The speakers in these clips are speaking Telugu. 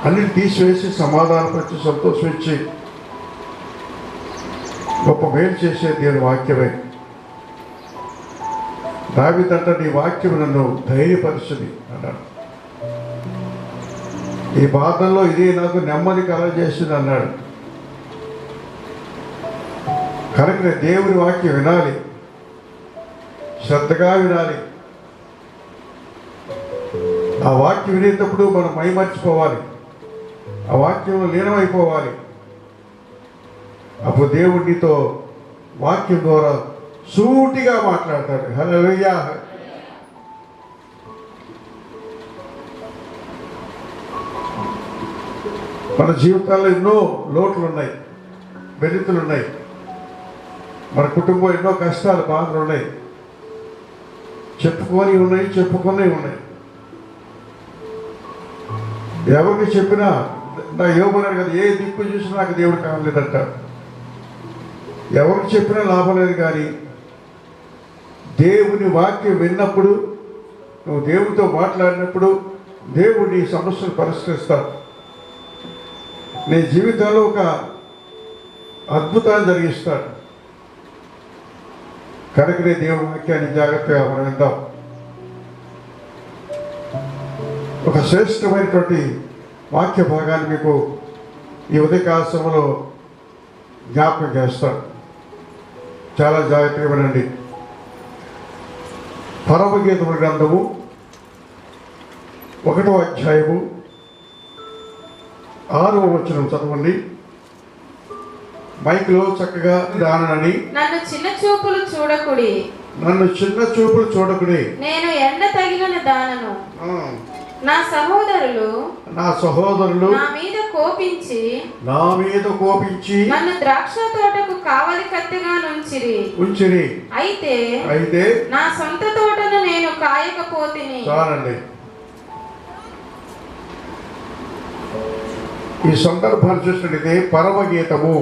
అన్నిటి తీసివేసి సమాధానపరిచి సంతోషించి గొప్ప మేలు చేసే దేవుని వాక్యమే. దావీదంట నీ వాక్యం నన్ను ధైర్యపరిచింది అన్నాడు. ఈ బాధల్లో ఇది నాకు నెమ్మది కలగజేసింది అన్నాడు. కనుక దేవుని వాక్యం వినాలి, శ్రద్ధగా వినాలి. ఆ వాక్యం వినేటప్పుడు మనం మైమర్చిపోవాలి, ఆ వాక్యంలో లీనమైపోవాలి. అప్పుడు దేవుడితో వాక్యం ద్వారా సూటిగా మాట్లాడతాడు. హల్లెలూయా. మన జీవితాల్లో ఎన్నో లోట్లు ఉన్నాయి, వెలితులు ఉన్నాయి. మన కుటుంబం ఎన్నో కష్టాలు, బాధలు ఉన్నాయి, చెప్పుకొని ఉన్నాయి, చెప్పుకునే ఉన్నాయి. ఎవరికి చెప్పినా నా యోగన్నారు కదా, ఏ దిక్కు చూసినా నాకు దేవుడు కావలేదంట. ఎవరికి చెప్పినా లాభం లేదు. కానీ దేవుని వాక్యం విన్నప్పుడు, నువ్వు దేవుడితో మాట్లాడినప్పుడు దేవుడు నీ సమస్యలు పరిష్కరిస్తాడు. నీ జీవితంలో ఒక అద్భుతాన్ని జరిగిస్తాడు. కనుకనే దేవుని వాక్యాన్ని జాగ్రత్తగా మనం విందాం. ఒక శ్రేష్టమైనటువంటి వాక్య భాగాన్ని మీకు ఈ ఉదయకాల సమయంలో జ్ఞాపకం చేస్తాడు. చాలా జాగ్రత్తగా వినండి. పరమగీతముల గ్రంథము 1వ అధ్యాయము 6వ వచనం చదవండి. మైక్లో చక్కగా దానని. నన్ను చిన్న చూపులు చూడకుడి, నన్ను చిన్న చూపులు చూడకుడి, నేను ఎండ తగిలిన దానను. నా సహోదరులు నా మీద కోపించి నన్ను ద్రాక్ష తోటకు కావలి కత్తిగా ఉంచిరి. అయితే నా సొంత తోటను నేను కాయకపోతిని. చాలండి. ఈ సందర్భాన్ని చూసినట్లయితే పరమగీతము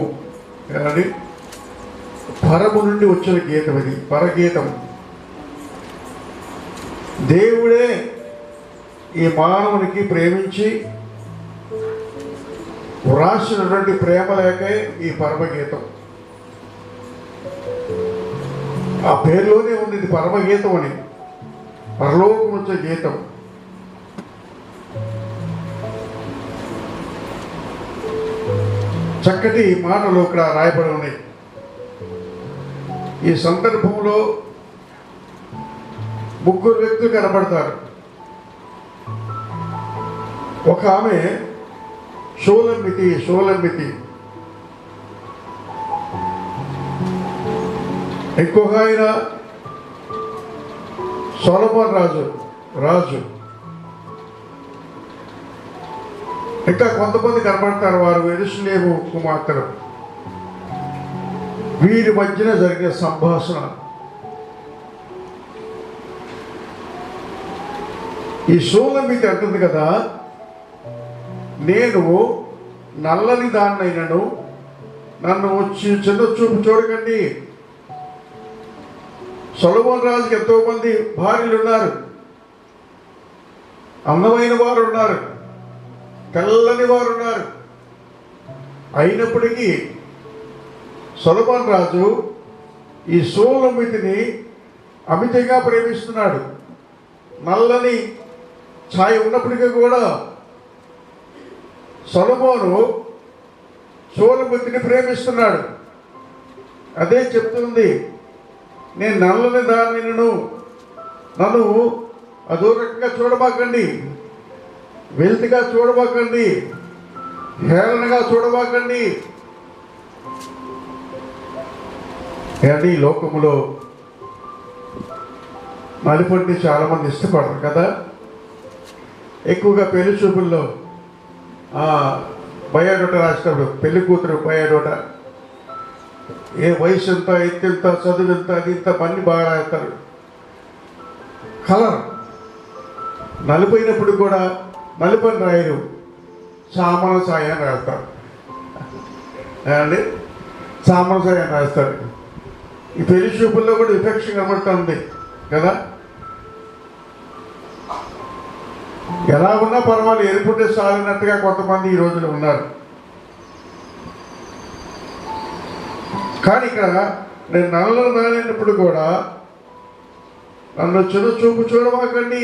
ఏమండి, పరము నుండి వచ్చిన గీతం. ఇది పరగీతం. దేవుడే ఈ మానవునికి ప్రేమించి వ్రాసినటువంటి ప్రేమ లేకే ఈ పరమగీతం. ఆ పేరులోనే ఉంది ఇది పరమగీతం అని, పరలోకం వచ్చే గీతం. చక్కటి మాటలు ఇక్కడ రాయబడి ఉన్నాయి. ఈ సందర్భంలో ముగ్గురు వ్యక్తులు కనబడతారు. ఒక ఆమె షోలమ్మితి, ఇంకొక ఆయన సొలొమోను రాజు, ఇంకా కొంతమంది కనబడతారు. వారు యెరూషలేము కుమార్తెలు. వీరి మధ్యన జరిగే సంభాషణ. ఈ షోలమ్మితి అంటుంది కదా, నేను నల్లని దాన్నైనను నన్ను వచ్చి చిన్న చూపు చూడకండి. సొలొమోను రాజుకి ఎంతోమంది భార్యలు ఉన్నారు, అందమైన వారు ఉన్నారు, తెల్లని వారు ఉన్నారు. అయినప్పటికీ సొలొమోను రాజు ఈ షోలమ్మితిని అమితంగా ప్రేమిస్తున్నాడు. నల్లని ఛాయ ఉన్నప్పటికీ కూడా సొలొమోను షోలమ్మితిని ప్రేమిస్తున్నాడు. అదే చెప్తుంది, నేను నల్లని దానిను నన్ను అదూరకంగా చూడబాకండి, వెల్తిగా చూడబాకండి, హేళనగా చూడబాకండి. ఈ లోకములో నలుపుని చాలామంది ఇష్టపడరు కదా. ఎక్కువగా పెళ్లి చూపుల్లో బయోడేటా రాసినప్పుడు పెళ్లి కూతురు బయోడేటా, ఏ వయసు ఎంత, ఎత్తెంత, చదువు ఎంత, అది ఇంత మంది బాగా రాస్తారు. కలర్ నలుపైనప్పుడు కూడా నలుపని రాయరు, సామన సాయం రాస్తారు. అండి, సామన సాయం రాస్తారు. ఈ పెళ్లి చూపుల్లో కూడా విపక్షం కనబడుతుంది కదా. ఎలా ఉన్నా పర్వాలేదు, ఎరుపుంటే సాలినట్టుగా కొంతమంది ఈ రోజులో ఉన్నారు. కానీ ఇక్కడ నేను నల్లని రాలేనప్పుడు కూడా నన్ను చిన్న చూపు చూడమాకండి,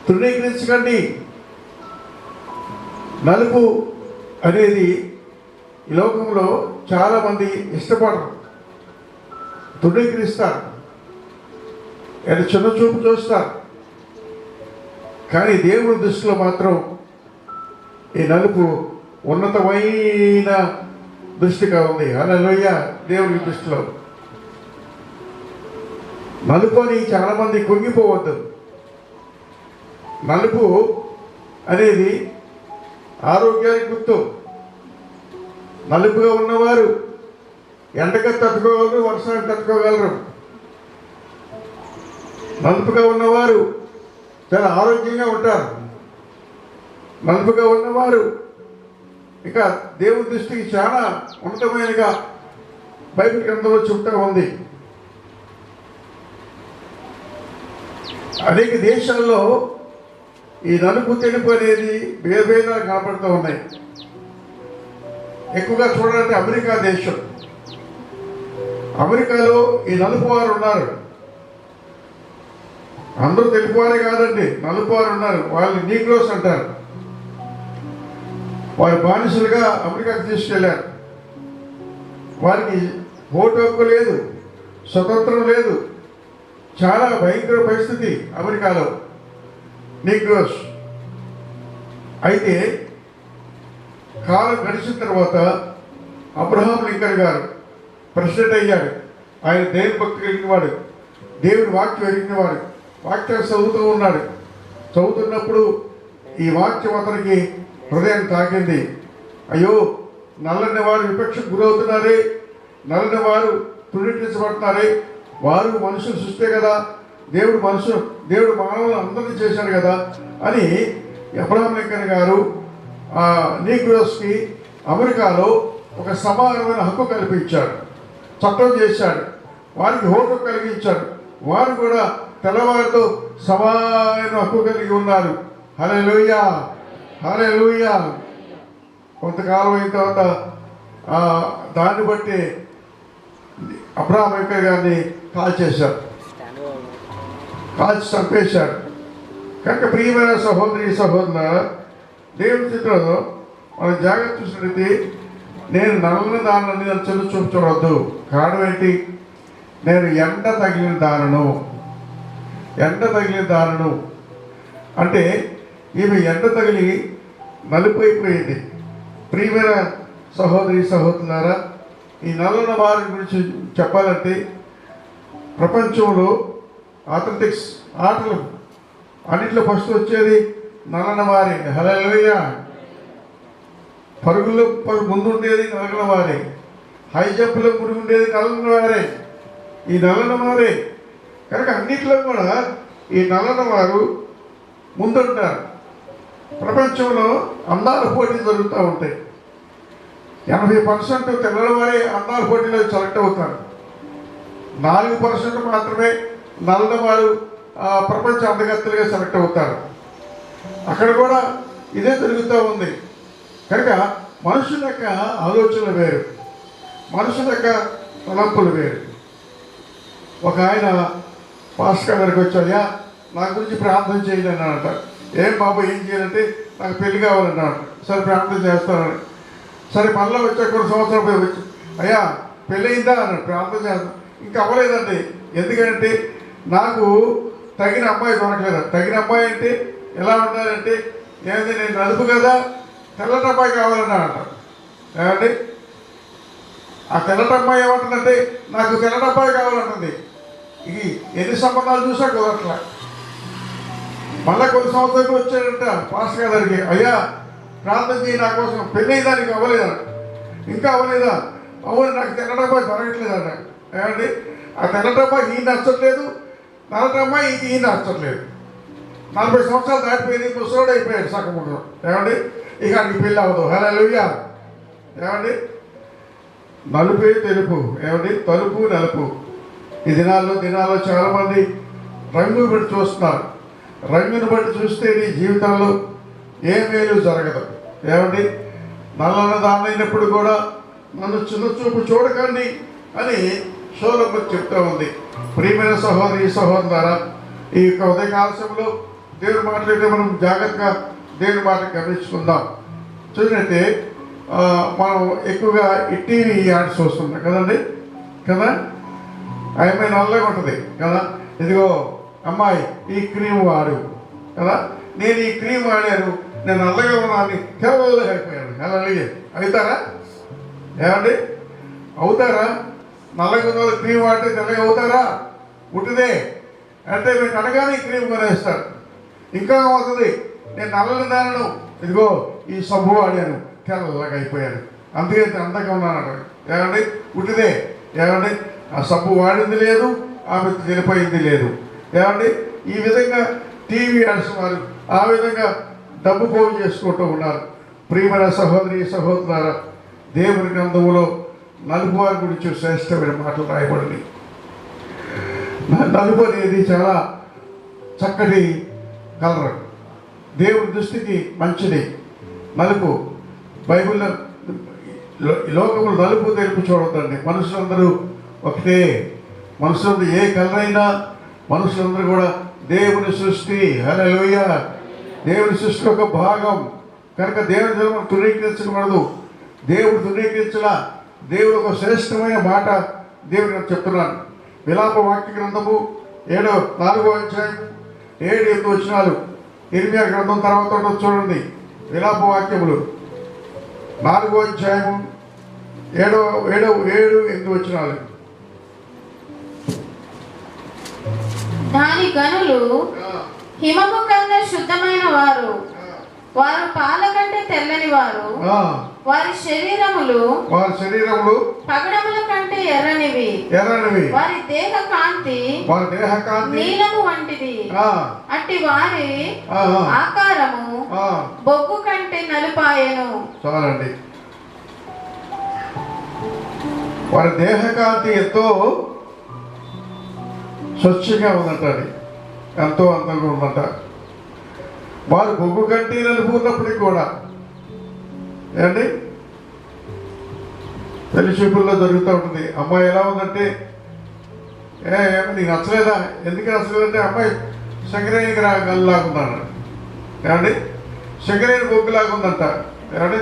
తృణీకరించకండి. నలుపు అనేది ఈ లోకంలో చాలామంది ఇష్టపడరు, తృణీకరిస్తారు, అది చిన్న చూపు చూస్తారు. కానీ దేవుని దృష్టిలో మాత్రం ఈ నలుపు ఉన్నతమైన దృష్టిగా ఉంది. హల్లెలూయ. దేవుని దృష్టిలో నలుపు అని చాలామంది కుంగిపోవద్దు. నలుపు అనేది ఆరోగ్యానికి గుర్తు. నలుపుగా ఉన్నవారు ఎండగా తట్టుకోగలరు, వర్షానికి తట్టుకోగలరు. నలుపుగా ఉన్నవారు చాలా ఆరోగ్యంగా ఉంటారు. నలుపుగా ఉన్నవారు ఇక దేవుని దృష్టికి చాలా ఉన్నతమైనగా బైబిల్ గ్రంథంలో చెప్తా ఉంది. అనేక దేశాల్లో ఈ నలుపు తెలుపు అనేది భేదాలు కనపడుతూ ఉన్నాయి. ఎక్కువగా చూడాలంటే అమెరికా దేశం. అమెరికాలో ఈ నలుపు వారు ఉన్నారు. అందరూ తెలుపువారే కాదండి, నలుపు వారు ఉన్నారు. వాళ్ళు నీగ్రోస్ అంటారు. వారు బానిసలుగా అమెరికాకు తీసుకెళ్లారు. వారికి ఓటు హక్కు లేదు, స్వతంత్రం లేదు. చాలా భయంకర పరిస్థితి అమెరికాలో నీగ్రోస్. అయితే కాలం గడిచిన తర్వాత అబ్రహాం లింకన్ గారు ప్రెసిడెంట్ అయ్యాడు. ఆయన దేవుని భక్తి కలిగిన వాడు, దేవుని వాక్యం ఎరిగిన వాడు. వాక్యాన్ని చదువుతూ ఉన్నాడు. చదువుతున్నప్పుడు ఈ వాక్యం అతనికి హృదయాన్ని తాకింది. అయ్యో, నల్లని వారు విపక్షకు గురవుతున్నారే, నల్లని వారు తృణీకరించబడుతున్నారే. వారు మనుషులు సృష్టే కదా, దేవుడు మానవులను అందరినీ చేశాడు కదా అని అబ్రహాం లింకన్ గారు నీగ్రోస్కి అమెరికాలో ఒక సమానమైన హక్కు కల్పించాడు, చట్టం చేశాడు. వారికి ఓటు కలిగించాడు. వారు కూడా తెల్లవారితో సమాన హక్కు కలిగి ఉన్నారు. హల్లెలూయా, హల్లెలూయా. కొంతకాలం అయిన తర్వాత దాన్ని బట్టి అబ్రహాం లింకన్ గారిని కాల్చేశారు, కాల్చి చంపేశాడు. కనుక ప్రియమైన సహోదరి సహోదరులారా, దేవుని చిత్రంలో మనం జాగ్రత్త చూసినట్లయితే నేను నల్లని దానిని నేను చిన్న చూపు చూడవద్దు. కారణం ఏంటి? నేను ఎండ తగిలిన దానను అంటే ఈమె ఎండ తగిలి నలుపైపోయింది. ప్రియమైన సహోదరి సహోదరులారా, ఈ నల్లని వారి గురించి చెప్పాలంటే ప్రపంచంలో అథ్లెటిక్స్ ఆటలు అన్నింటిలో ఫస్ట్ వచ్చేది నల్లని వారే. హల్లెలూయా. పరుగుల్లో ముందుండేది నల్లని వారే, హై జంప్లో ముందుండేది నల్లని వారే, ఈ నల్లని వారే. కనుక అన్నింటిలో కూడా ఈ నల్లని వారు ముందుంటారు. ప్రపంచంలో అందాల పోటీలు జరుగుతూ ఉంటాయి. 80% తెల్లల వారే అందాల పోటీలో సెలెక్ట్ అవుతారు. 4% మాత్రమే నల్లని వారు ప్రపంచ అందగత్తెలుగా సెలెక్ట్ అవుతారు. అక్కడ కూడా ఇదే జరుగుతూ ఉంది. కనుక మనుషుల యొక్క ఆలోచనలు వేరు, మనుషుల యొక్క తలంపులు వేరు. ఒక ఆయన పాస్టర్ గారికి వచ్చాయా, నా గురించి ప్రార్థన చేయండి అన్నాడట. ఏం బాబు ఏం చేయాలంటే నాకు పెళ్లి కావాలన్నాడు. సరే ప్రార్థన చేస్తానని. సరే మళ్ళీ వచ్చా కొన్ని సంవత్సరాలు పోయి వచ్చి అయ్యా పెళ్ళి అయిందా అన్నాడు. ప్రార్థన చేస్తాను. ఇంకా అవ్వలేదండి. ఎందుకంటే నాకు తగిన అమ్మాయి దొరకలేదు. తగిన అమ్మాయి అంటే ఎలా ఉండాలంటే ఏమంటే నేను నలుపు కదా, తెల్లటి అమ్మాయి కావాలన్నా అంటారు. ఏమండి ఆ తెల్లటి అమ్మాయి ఏమంటుందంటే నాకు తెల్లటి అమ్మాయి కావాలంటుంది. ఇది ఎన్ని సంబంధాలు చూసా కుదరట్లా. మళ్ళీ కొన్ని సంవత్సరాలు వచ్చాడంట పాస్టర్ గారికి. అయ్యా ప్రార్థన చేయి నా కోసం, పెళ్ళి అయిందా నీకు అవ్వలేదా, ఇంకా అవ్వలేదా, అవును నాకు తెల్లటి అమ్మాయి దొరకట్లేదన్న. ఏమండి ఆ తెల్లటి అమ్మాయి ఈయన నచ్చట్లేదు, నల్లటి అమ్మాయి ఈయన నచ్చట్లేదు. 40 సంవత్సరాలు దాటిపోయింది, ముసలోడు అయిపోయాడు సగముడు. ఏమండి ఇక నీకు పెళ్ళి అవ్వదు. హల్లెలూయా. ఏమండి నలుపే తెలుపు, ఏమండి తలుపు నలుపు. ఈ దినాల్లో చాలామంది రంగు పెట్టి చూస్తున్నారు. రంగును బట్టి చూస్తే నీ జీవితంలో ఏ మేలు జరగదు. ఏమండి, నల్లని దానైనప్పుడు కూడా నన్ను చిన్న చూపు చూడకండి అని సొలొమోను చెప్తా ఉంది. ప్రియమైన సహోదరి సహోదరులారా, ఈ యొక్క ఉదయకాల సమయంలో దేవుని మాట్లాడితే మనం జాగ్రత్తగా దేవుని మాట గమనించుకుందాం. చూసినట్టే మనం ఎక్కువగా ఈ టీవీ యాడ్స్ చూస్తున్నాం కదండి, కదా. అమ్మాయి నల్లగా ఉంటుంది కదా, ఇదిగో అమ్మాయి ఈ క్రీమ్ వాడు కదా, నేను ఈ క్రీమ్ వాడాను, నేను నల్లగా ఉన్నాను, తెల్లగా అయిపోయాను. అలాగే అవుతారా? ఏమండి, అవుతారా? నల్లగా ఉన్న వాళ్ళు క్రీమ్ వాడితే తెల్లగా అవుతారా? పుట్టిదే అంటే మీకు అనగానే క్రీమ్ కొనేస్తారు. ఇంకా అవుతుంది, నేను నల్లని దానను, ఇదిగో ఈ సబ్బు వాడాను, తెల్లగా అయిపోయాను, అందుకే అందంగా ఉన్నాను. ఏమండి, పుట్టిదే. ఏమండి, ఆ సబ్బు వాడింది లేదు, ఆమె చనిపోయింది లేదు. ఏమండి, ఈ విధంగా టీవీ యాడ్స్ వారు ఆ విధంగా డబ్బు పోగు చేసుకుంటూ ఉన్నారు. ప్రియమైన సహోదరి సహోదరులారా, దేవుని గ్రంథములో నలుపు వారి గురించి శ్రేష్టమైన మాటలు రాయబడింది. నలుపు అనేది చాలా చక్కటి కలర్, దేవుని దృష్టికి మంచిది. నలుపు బైబిల్లో లోకములు నలుపు తెలుపు చూడొద్దండి. మనుషులందరూ ఒకటే, మనుషులందరూ ఏ కలర్ అయినా మనుషులందరూ కూడా దేవుని సృష్టి. హల్లెలూయా, దేవుని సృష్టి ఒక భాగం కనుక దేవుని జన్మను తునీకరించకూడదు. దేవుడు తునీకరించలా, దేవుడు ఒక శ్రేష్టమైన మాట దేవుడు చెప్తున్నాను. విలాప వాక్య గ్రంథము 4వ అధ్యాయం 7-8 వచనాలు. ఇర్మియా గ్రంథం తర్వాత చూడండి. విలాప వాక్యములు 4వ అధ్యాయము 7-8 వచనాలు. దాని గనులు హిమము కన్నా శుద్ధమైన వారు, వారు పాల కంటే తెల్లని వారు, వారి శరీరములు పగడముల కంటే ఎర్రనివి, వారి దేహ కాంతి నీలము వంటిది. అట్టి వారి ఆకారము బొగ్గు కంటే నలుపాయెను. చాలండి, వారి దేహ కాంతి ఎంతో స్వచ్ఛంగా ఉందంట, ఎంతో అందంగా ఉందంట. వారు బొగ్గు కంటే నలుపు ఉన్నప్పటికీ కూడా ఏమండి పెళ్లి చూపుల్లో జరుగుతూ ఉంటుంది. అమ్మాయి ఎలా ఉందంటే, నీకు నచ్చలేదా? ఎందుకు నచ్చలేదంటే అమ్మాయి శంకరేణికి గల్లాగున్నాడు. ఏమండి, శంకరేణి బొగ్గులాగా ఉందంట. ఏమండి,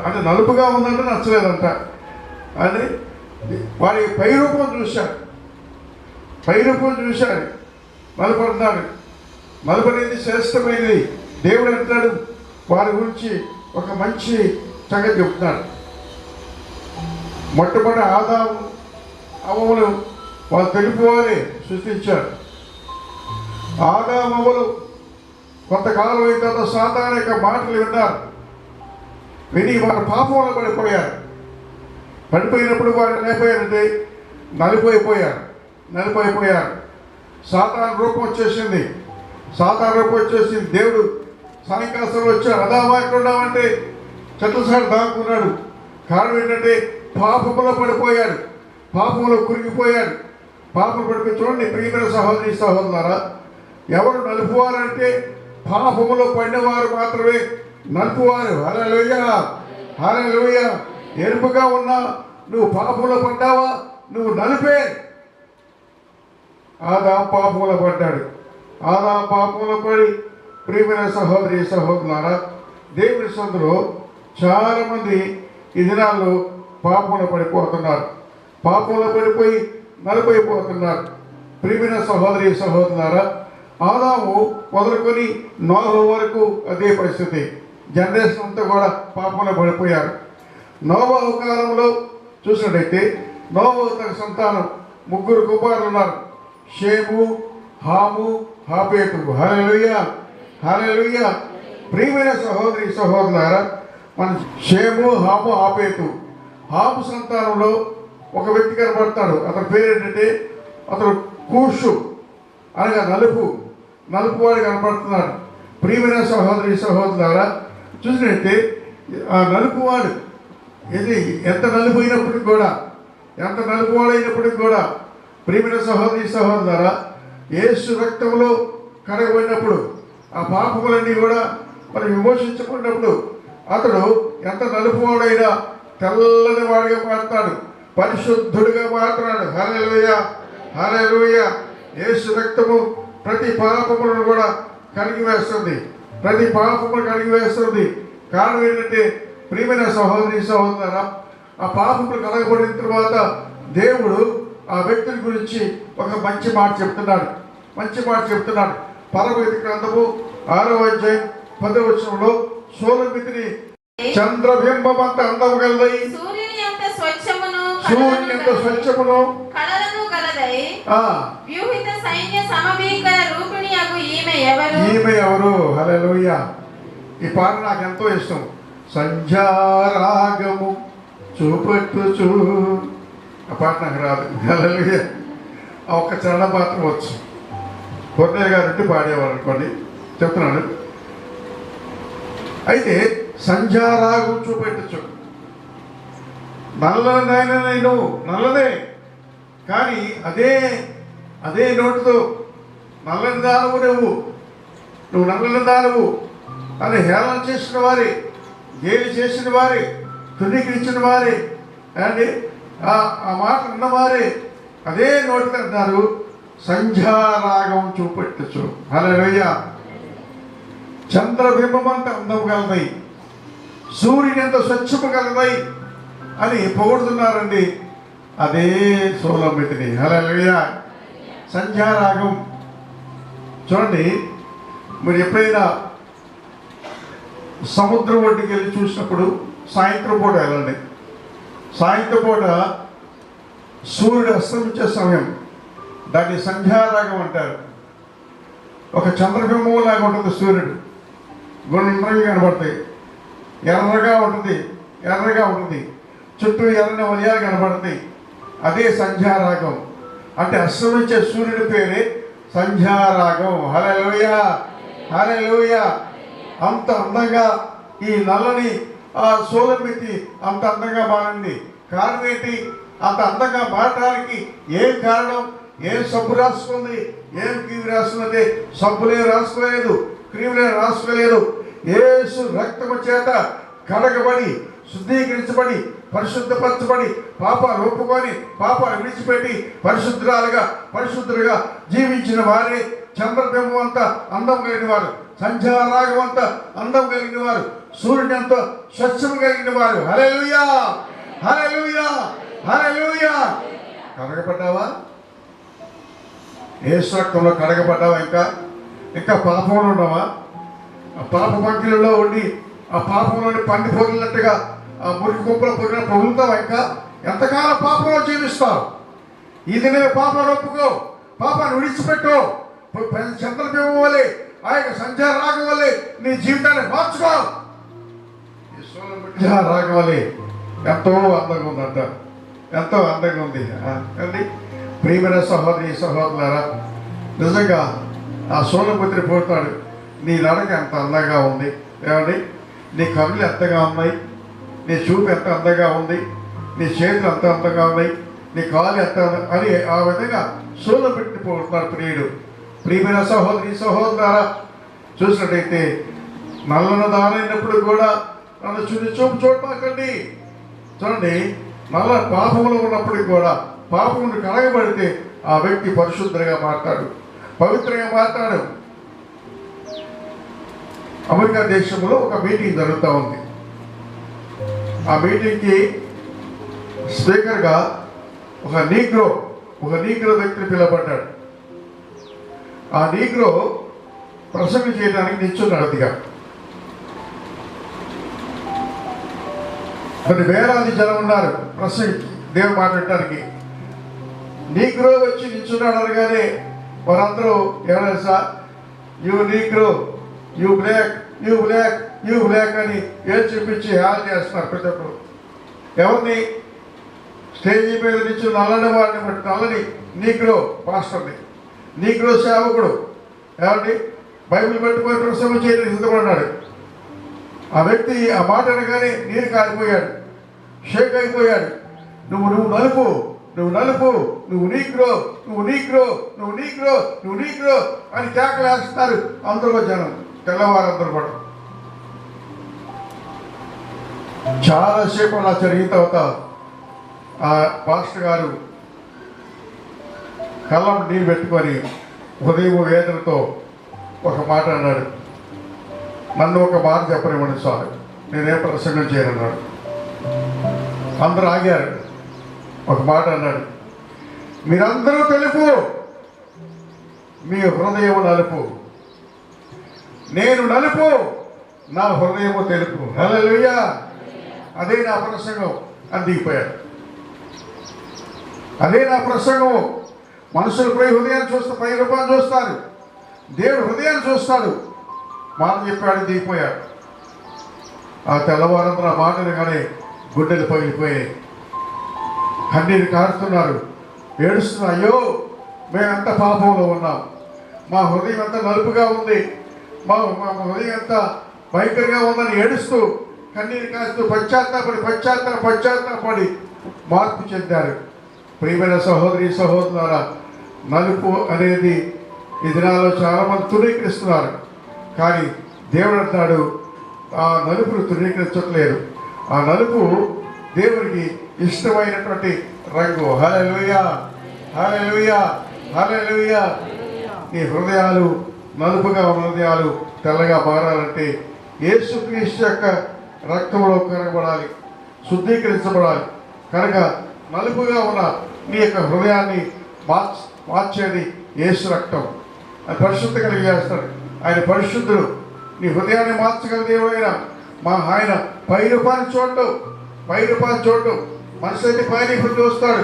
అంటే నలుపుగా ఉందంటే నచ్చలేదంట అని వారి పైరూపం చూశారు. నలుపు అంటున్నాడు. నలుపు అనేది శ్రేష్టమైనది. దేవుడు అంటాడు వారి గురించి ఒక మంచి సంగతి చెప్తున్నాడు. మొట్టమొదటి ఆదాము అవ్వలు వారు తెలుపు వారే సృష్టించారు. ఆదాము అవ్వలు కొంతకాలం అయిన తర్వాత సాతాను యొక్క మాటలు విన్నారు. విని వారు పాపంలో పడిపోయినప్పుడు వారు ఏమైపోయారంటే నలిపోయిపోయారు. సాతాను రూపం వచ్చేసింది. దేవుడు సాయంకాలంలో వచ్చాడు. అదామా ఎక్కడున్నామంటే చెట్ల సాడు దాక్కున్నాడు. కారణం ఏంటంటే పాపంలో పడిపోయాడు, పాపంలో కురిగిపోయాడు. పాపం పడిపోయి చూడండి ప్రియమైన సహోదరి సహోదరులారా, ఎవరు నలుపువారంటే పాపములో పడినవారు మాత్రమే నలుపువారు. హల్లెలూయా. ఎరుపుగా ఉన్నా నువ్వు పాపంలో పడ్డావా, నువ్వు నలిపే. ఆదాము పాపంలో పడ్డాడు. ఆదాము పాపంలో పడి ప్రియమైన సహోదరి సహోదరులారా, దేవుని సందులో చాలామంది ఈ దినాల్లో పాపంలో పడిపోతున్నారు. పాపంలో పడిపోయి నలిపోయిపోతున్నారు. ప్రియమైన సహోదరి సహోదరులారా, ఆదాము మొదలుకొని నోహు వరకు అదే పరిస్థితి. జనరేషన్ అంతా కూడా పాపంలో పడిపోయారు. నోవహు కాలంలో చూసినట్టయితే నోవహు తన సంతానం 3 కుమారులు ఉన్నారు. షేము, హాము, హాపేతు. హల్లెలూయా. ప్రియమైన సహోదరి సహోదరులారా, మన షేము, హాము, హాపేతు. హాము సంతానంలో ఒక వ్యక్తి కనబడతాడు. అతని పేరు ఏంటంటే అతను కూషు అనగా నలుపు వాడు కనబడుతున్నాడు. ప్రియమైన సహోదరి సహోదరులారా, చూసినట్టే ఆ నలుపువాడు ఇది ఎంత నలుపువాడైనప్పటికి కూడా ప్రియమైన సహోదరి సహోదరులారా, యేసు రక్తంలో కడగబడినప్పుడు, ఆ పాపములన్నీ కూడా మరి విమోచించుకున్నప్పుడు అతడు ఎంత నలుపువాడైనా తెల్లని వాడిగా మారుతాడు, పరిశుద్ధుడిగా మారుతున్నాడు. హల్లెలూయా, హల్లెలూయా. యేసు రక్తము ప్రతి పాపములను కూడా కడిగి వేస్తుంది, ప్రతి పాపమును కడిగి వేస్తుంది. కారణం ఏంటంటే ప్రియమైన సహోదరి సహోదరా, ఆ పాపములు కడగబడిన తర్వాత దేవుడు ఆ వ్యక్తిని గురించి ఒక మంచి మాట చెప్తున్నాడు, మంచి మాట చెప్తున్నాడు. పరమగీత గ్రంథము 6వ అధ్యాయం 10వ వచనంలో సూర్యుని చంద్రబింబం అంత అందము గలదై, సూర్యుని అంత స్వచ్ఛమును కళలను గలదై, వ్యూహిత సైన్య సమభీకర రూపిణి అగు ఈమె ఎవరు? హల్లెలూయా. ఈ పాట నాకు ఎంతో ఇష్టం. సంధ్యారాగము చూపెట్టుచు, ఆ పాట నాకు రాదు. హల్లెలూయా. ఆ ఒక్క చరణ మాత్రం వచ్చు. కొన్నయ్య గారు పాడేవారు అనుకోండి, చెప్తున్నాను. అయితే సంధ్యారాగం చూపెట్టచ్చు. నల్లనైనా నేను నల్లనే, కానీ అదే నోటితో నల్లని దానవు నువ్వు నల్లని దానవు అని హేళన చేసిన వారి, గేలి చేసిన వారి, తునీకరించిన వారి అండి, ఆ మాట ఉన్నవారే అదే నోటితో అంటారు సంధ్యారాగం చూపెట్టచ్చు. హల్లెలూయా. చంద్రబింబమంత అందం కలదై, సూర్యుని ఎంత స్వచ్ఛము కలదై అని పొగుడుతున్నారండి. అదే సోలమితిని. హల్లెలూయా. సంధ్యారాగం చూడండి, మీరు ఎప్పుడైనా సముద్రం ఒడ్డుకి వెళ్ళి చూసినప్పుడు సాయంత్రం పూట వెళ్ళండి. సాయంత్రం పూట సూర్యుడు అస్తమించే సమయం, దాన్ని సంధ్యారాగం అంటారు. ఒక చంద్రబింబం లాగా ఉంటుంది సూర్యుడు, గుండ్రంగా కనబడతాయి, ఎర్రగా ఉంటుంది, చుట్టూ ఎర్రని వలయాలు కనబడతాయి. అదే సంధ్యారాగం. అంటే అస్తమించే సూర్యుడి పేరే సంధ్యారాగం. హల్లెలూయా, హల్లెలూయా. అంత అందంగా ఈ నల్లని ఆ సోలమితి అంత అందంగా మారింది. కారణం ఏంటి? అంత అందంగా మారడానికి ఏం కారణం? ఏం సబ్బు రాసుకుంది, ఏం క్రీమ్ రాసుకున్నది? సబ్బులే రాసుకోలేదు, క్రీములే రాసుకోలేదు. యేసు రక్తము చేత కడగబడి, శుద్ధీకరించబడి, పరిశుద్ధపరచబడి, పాపాలు ఒప్పుకొని, పాపాలు విడిచిపెట్టి పరిశుద్ధులుగా జీవించిన వారే చంద్రబింబం అంత అందం కలిగిన వారు, సంధ్యారాగం అంత అందం కలిగిన వారు, సూర్యుని అంత స్వచ్ఛము కలిగిన వారు. హల్లెలూయా, హల్లెలూయా, హల్లెలూయా. కడగబడ్డావా? యేసు రక్తంలో కడగబడ్డావా? ఇంకా పాపంలో ఉన్నావా? ఆ పాప పంకిలలో ఉండి, ఆ పాపంలోని పండి పొగిలినట్టుగా ఆ మురికి కుప్పలో పొగిలినట్టు పొగులుతావా? ఎంతకాలం పాపంలో జీవిస్తావు? ఇది నేను పాపాన్ని ఒప్పుకో, పాపాన్ని విడిచిపెట్టు. చంద్రబింబం వల్లే, ఆ యొక్క సంధ్యారాగం వల్లే నీ జీవితాన్ని మార్చుకో. రాగం వల్లే ఎంతో అందంగా ఉందంట, ఎంతో అందంగా ఉంది అండి. ప్రియమైన సహోదరి సహోదరులారా, నిజంగా ఆ సోలపుత్రి పోతాడు, నీ నడక ఎంత అందంగా ఉంది ఏమండి, నీ కళ్ళు ఎంతగా ఉన్నాయి, నీ చూపు ఎంత అందంగా ఉంది, నీ చేతులు ఎంత అందంగా ఉన్నాయి, నీ కాలు ఎంత అని ఆ విధంగా సోల పెట్టిపోతున్నాడు ప్రియుడు. ప్రియమైన సహోదరి సహోదరులారా, చూసినట్టయితే నల్లని దానైనప్పుడు కూడా నన్ను చూపు చూడమాకండి. చూడండి, నల్ల పాపంలో ఉన్నప్పటికి కూడా పాపమును కడగబడితే ఆ వ్యక్తి పరిశుద్ధంగా మారతాడు, పవిత్రంగా మారతాడు. అమెరికా దేశంలో ఒక మీటింగ్ జరుగుతూ ఉంది. ఆ మీటింగ్కి స్పీకర్గా ఒక నీగ్రో వ్యక్తిని పిలువబడ్డాడు. ఆ నీగ్రో ప్రసంగం చేయడానికి నిల్చున్నాడు. అదిగా కొన్ని వేలాది జనం ఉన్నారు దేవుడు మాట్లాడటానికి. నీగ్రో వచ్చి నిల్చున్నాడు అనగానే వారందరూ ఎవరైనా sir, you negro, you black, you black, you black అని ఏం చూపించి హ్యాల్ చేస్తున్నారు ప్రతి ఒక్కరు. ఎవరిని? స్టేజీ మీద నుంచి నల్లని వాడిని బట్టి, నల్లని నీగ్రో పాస్టర్ని, నీగ్రో సేవకుడు ఏమండి బైబిల్ పెట్టుకొని ప్రసంగం చేయడానికి సిద్ధపడినాడు. ఆ వ్యక్తి ఆ మాట అనగానే నీరు కాలిపోయాడు, షేక్ అయిపోయాడు. నువ్వు నలుపు, నువ్వు నలుపు, నువ్వు నీగ్రో, నువ్వు నీగ్రో, నువ్వు నీగ్రో, నువ్వు నీగ్రో అని కేకలేస్తున్నారు అందరూ జనం, తెల్లవారందరూ కూడా. చాలాసేపు అలా జరిగిన తర్వాత ఆ పాస్టర్ గారు కళ్ళం నీళ్ళు పెట్టుకొని ఉదయం వేదనతో ఒక మాట అన్నాడు, నన్ను ఒక మాట చెప్పనివ్వండి సార్, నేనేం ప్రసంగం చేయనన్నాడు. అందరూ ఆగారు. ఒక మాట అన్నాడు, మీరందరూ తెలుపు, మీ హృదయం నలుపు, నేను నలుపు, నా హృదయము తెలుపు. హల్లెలూయా, అదే నా ప్రసంగం అని దిగిపోయాడు. అదే నా ప్రసంగం. మనుషులు పై హృదయాన్ని చూస్తే పై రూపాన్ని చూస్తారు, దేవుడు హృదయాన్ని చూస్తాడు. మాట చెప్పాడు, దిగిపోయాడు. ఆ తెల్లవారంతా ఆ మాటలు కానీ గుడ్డలు పగిలిపోయాయి, కన్నీరు కారుతున్నారు, ఏడుస్తున్నారు. అయ్యో, మేమెంత పాపంలో ఉన్నాం, మా హృదయం ఎంత నలుపుగా ఉంది, మా హృదయం ఎంత భయంకరంగా ఉందని ఏడుస్తూ కన్నీరు కాస్తూ పశ్చాత్తాపడి మార్పు చెందారు. ప్రియమైన సహోదరి సహోదరులారా, నలుపు అనేది ఈ దినాల్లో చాలామంది తృణీకరిస్తున్నారు. కానీ దేవుడు అంటాడు, ఆ నలుపును తృణీకరించట్లేదు. ఆ నలుపు దేవుడికి ఇష్టమైనటువంటి రంగు. హల్లెలూయా, హల్లెలూయా, హల్లెలూయా. నీ హృదయాలు నలుపుగా హృదయాలు తెల్లగా మారాలంటే యేసుక్రీస్తు యొక్క రక్తంలో కరగబడాలి, శుద్ధీకరించబడాలి. కనుక నలుపుగా ఉన్న నీ యొక్క హృదయాన్ని మార్చేది యేసు రక్తం. అది పరిశుద్ధ కలిగి చేస్తాడు. ఆయన పరిశుద్ధుడు. నీ హృదయాన్ని మార్చగల దేవుడైన మా ఆయన పై రూపాన్ని చూడటం మనిషి అయితే పైన చూస్తాడు,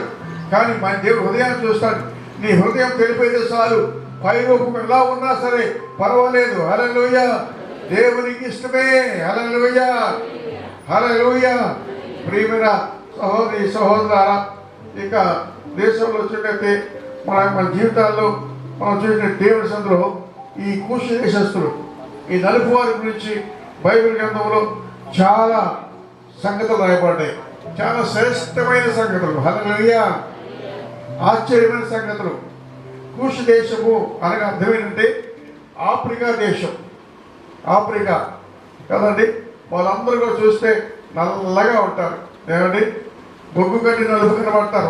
కానీ మన దేవుడు హృదయాన్ని చూస్తాడు. నీ హృదయం తెలిపైతే చాలు, పై రూపం ఎలా ఉన్నా సరే పర్వాలేదు. హల్లెలూయా, దేవునికి ఇష్టమే. హల్లెలూయా, హల్లెలూయా. ప్రియమైన సహోదరి సహోదరులారా, ఇక దేశంలో చూడైతే మన జీవితాల్లో మనం చూసిన దేవుడి సందులో ఈ కూషు దేశస్తులు, ఈ నలుపు వారి గురించి బైబిల్ గ్రంథంలో చాలా సంగతులు రాయబడ్డాయి. చాలా శ్రేష్టమైన సంగతులు. హల్లెలూయా, ఆశ్చర్యమైన సంగతులు. కూషు దేశము అనగా అర్థం ఏంటంటే ఆఫ్రికా దేశం. ఆఫ్రికా కదండి. వాళ్ళందరూ కూడా చూస్తే నల్లగా ఉంటారు. ఏమండి, బొగ్గు కట్టి నలుపు కనబడతారు.